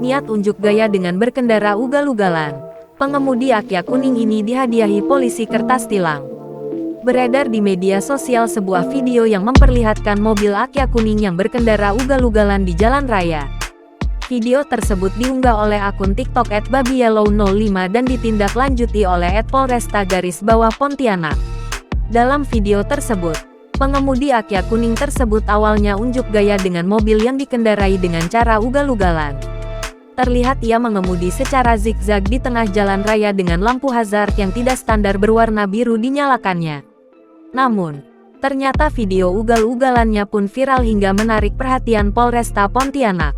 niat unjuk gaya dengan berkendara ugal-ugalan. Pengemudi Akya kuning ini dihadiahi polisi kertas tilang. Beredar di media sosial sebuah video yang memperlihatkan mobil Akya kuning yang berkendara ugal-ugalan di jalan raya. Video tersebut diunggah oleh akun TikTok @babyyellow05 dan ditindaklanjuti oleh @polresta_Pontianak. Dalam video tersebut, pengemudi Akya kuning tersebut awalnya unjuk gaya dengan mobil yang dikendarai dengan cara ugal-ugalan. Terlihat ia mengemudi secara zigzag di tengah jalan raya dengan lampu hazard yang tidak standar berwarna biru dinyalakannya. Namun, ternyata video ugal-ugalannya pun viral hingga menarik perhatian Polresta Pontianak.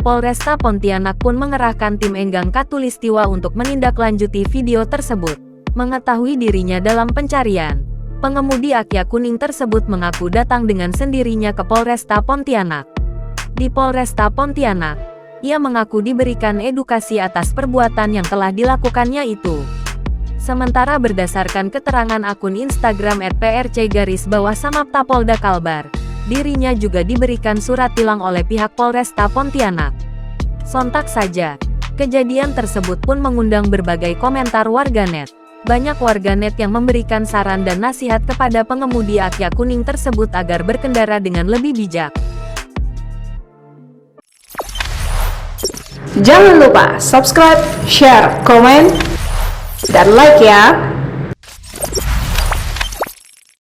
Polresta Pontianak pun mengerahkan tim Enggang Katulistiwa untuk menindaklanjuti video tersebut. Mengetahui dirinya dalam pencarian, pengemudi Akya kuning tersebut mengaku datang dengan sendirinya ke Polresta Pontianak. Di Polresta Pontianak, ia mengaku diberikan edukasi atas perbuatan yang telah dilakukannya itu. Sementara berdasarkan keterangan akun Instagram @prc_samapta Polda Kalbar, dirinya juga diberikan surat tilang oleh pihak Polresta Pontianak. Sontak saja, kejadian tersebut pun mengundang berbagai komentar warganet. Banyak warganet yang memberikan saran dan nasihat kepada pengemudi Akya kuning tersebut agar berkendara dengan lebih bijak. Jangan lupa subscribe, share, komen, dan like ya!